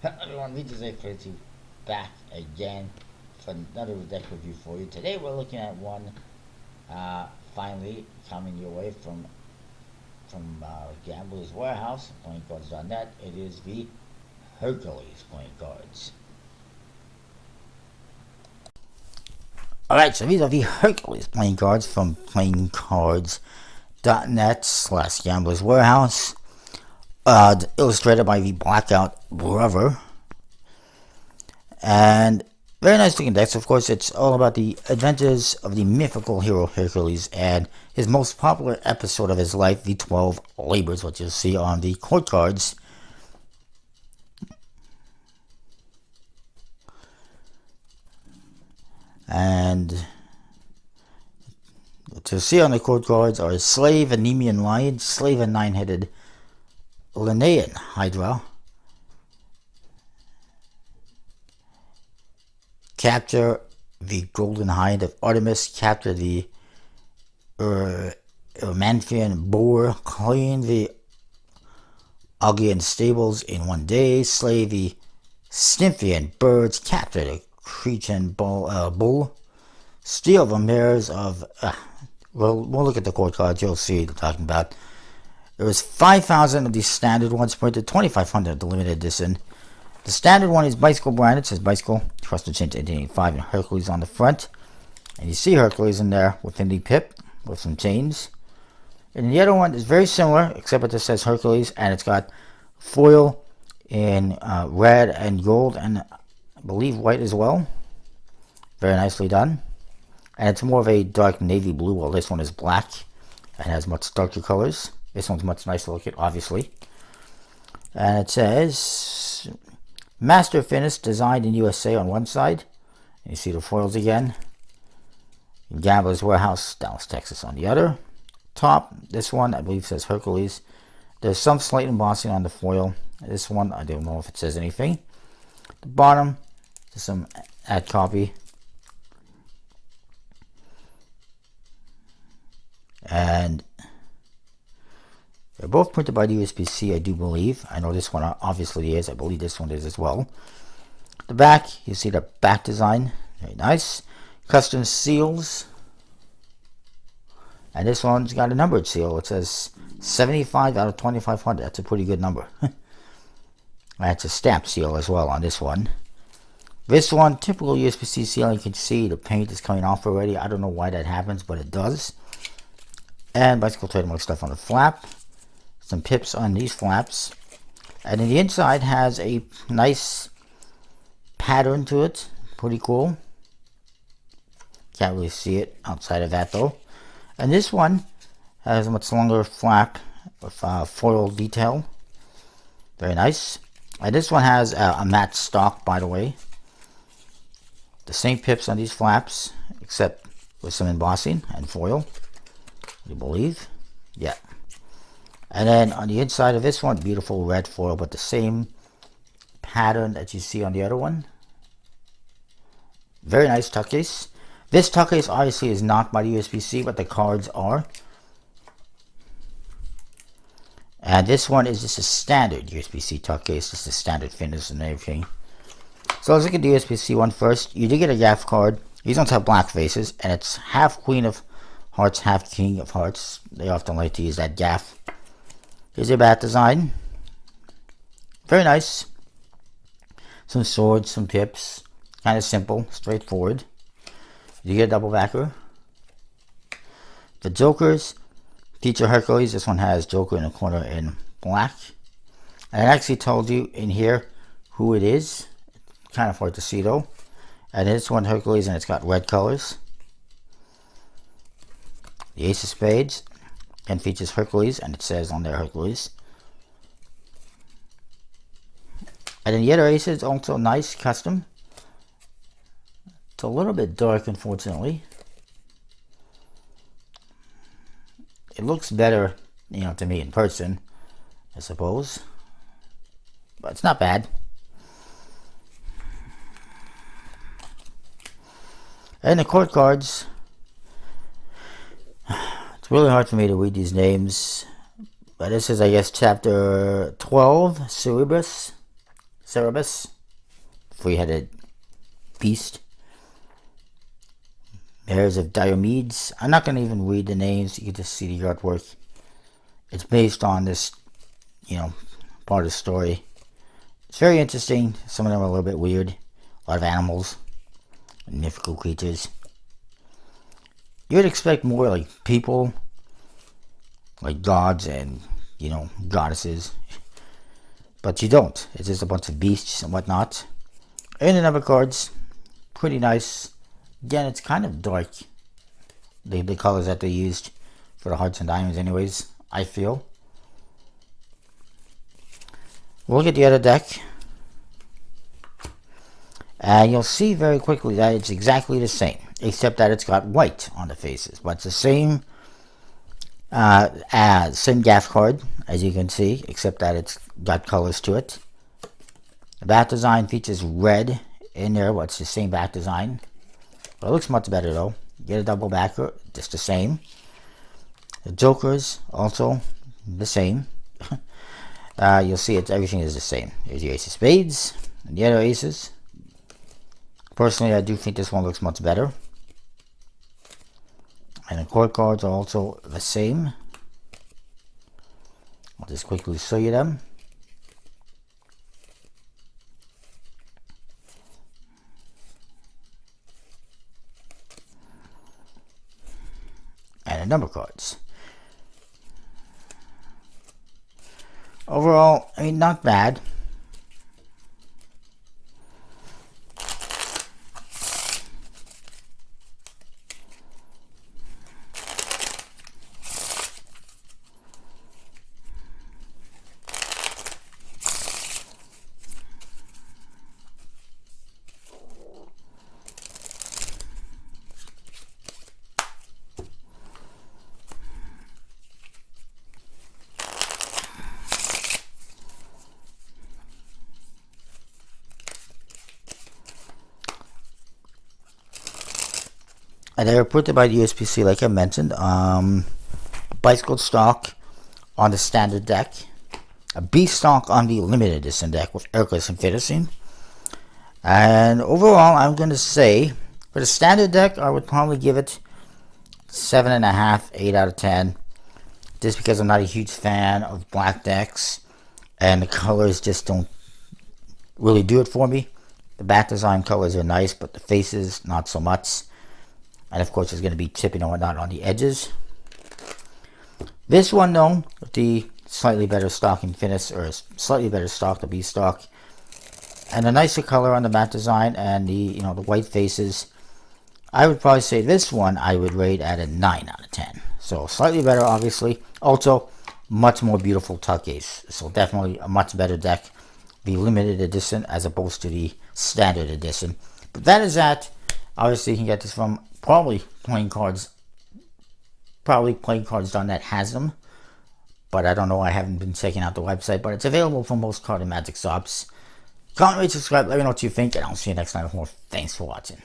Everyone, we just Hercules back again for another deck review for you. Today we're looking at one finally coming your way from Gambler's Warehouse, playing cards.net. It is the Hercules playing cards. Alright, so these are the Hercules playing cards from playingcards.net / Gambler's Warehouse. Illustrated by the Blackout Brother. And very nice looking decks. Of course, it's all about the adventures of the mythical hero Hercules and his most popular episode of his life, the 12 Labors, which you'll see on the court cards. And to see on the court cards are Slave, a Nemean Lion, Slave, a 9-headed Linnaean Hydra, Capture the Golden Hind of Artemis, Capture the Manthian Boar, Clean the Augean Stables in 1 day, Slay the Stymphian Birds, Capture the Cretan Bull, Steal the Mares of... we'll look at the court cards, you'll see what I'm talking about. There was 5,000 of these standard ones printed, 2,500 of the limited edition. The standard one is bicycle branded. It says bicycle, trusted since 1885, and Hercules on the front. And you see Hercules in there within the pip with some chains. And the other one is very similar, except it just says Hercules, and it's got foil in red and gold, and I believe white as well. Very nicely done. And it's more of a dark navy blue, while this one is black and has much darker colors. This one's much nicer looking, obviously. And it says Master Finish, designed in USA on one side. And you see the foils again. Gambler's Warehouse, Dallas, Texas on the other. Top, this one I believe says Hercules. There's some slight embossing on the foil. This one, I don't know if it says anything. The bottom, just some ad copy. And they're both printed by the USPC, I do believe. I know this one obviously is. I believe this one is as well. The back, you see the back design. Very nice. Custom seals. And this one's got a numbered seal. It says 75 out of 2,500. That's a pretty good number. That's a stamp seal as well on this one. This one, typical USPC seal. You can see the paint is coming off already. I don't know why that happens, but it does. And bicycle trademark stuff on the flap. Some pips on these flaps. And then the inside has a nice pattern to it. Pretty cool. Can't really see it outside of that though. And this one has a much longer flap with foil detail. Very nice. And this one has a matte stock, by the way. The same pips on these flaps, except with some embossing and foil. You believe? Yeah. And then on the inside of this one, beautiful red foil, but the same pattern that you see on the other one. Very nice tuck case. This tuck case obviously is not by the USPC, but the cards are. And this one is just a standard USPC tuck case, just a standard finish and everything. So let's look at the USPC one first. You do get a gaff card. These ones have black faces, and it's half Queen of Hearts, half King of Hearts. They often like to use that gaff. Here's your bat design. Very nice. Some swords, some pips. Kind of simple, straightforward. You get a double backer. The Jokers feature Hercules. This one has Joker in the corner in black. And I actually told you in here who it is. Kind of hard to see though. And this one Hercules, and it's got red colors. The Ace of Spades and features Hercules, and it says on there Hercules. And then the other ace is also nice, custom. It's a little bit dark, unfortunately. It looks better, to me in person, I suppose. But it's not bad. And the court cards. It's really hard for me to read these names. But this is, I guess, chapter 12, Cerebrus. Cerberus, three-headed beast. Mares of Diomedes. I'm not going to even read the names. You can just see the artwork. It's based on this, part of the story. It's very interesting. Some of them are a little bit weird. A lot of animals and mythical creatures. You would expect more like people, like gods and, goddesses. But you don't. It's just a bunch of beasts and whatnot. And the number cards, pretty nice. Again, it's kind of dark. The colors that they used for the hearts and diamonds anyways, I feel. We'll look at the other deck. And you'll see very quickly that it's exactly the same. Except that it's got white on the faces. But it's the same same gaff card, as you can see. Except that it's got colors to it. The back design features red in there. Well, it's the same back design. But it looks much better though. Get a double backer, just the same. The jokers, also the same. You'll see everything is the same. There's your ace of spades and the other aces. Personally, I do think this one looks much better. And the court cards are also the same. I'll just quickly show you them. And the number cards. Overall, I mean, not bad. And they were printed by the USPC, like I mentioned. Bicycle stock on the standard deck. A B stock on the limited edition deck with Hercules and Finishing. And overall, I'm going to say, for the standard deck, I would probably give it 7.5, 8 out of 10. Just because I'm not a huge fan of black decks. And the colors just don't really do it for me. The back design colors are nice, but the faces, not so much. And of course, there's going to be chipping and whatnot on the edges. This one, though, with the slightly better stock and finish, or slightly better stock, the B stock, and a nicer color on the matte design, and the the white faces, I would probably say this one I would rate at a 9 out of 10. So slightly better, obviously. Also, much more beautiful tuck ace. So definitely a much better deck, the limited edition as opposed to the standard edition. But that is that. Obviously, you can get this from probably playing cards. Probably playingcards.net has them. But I don't know. I haven't been checking out the website. But it's available from most card and magic shops. Comment, rate, subscribe. Let me know what you think. And I'll see you next time with more. Thanks for watching.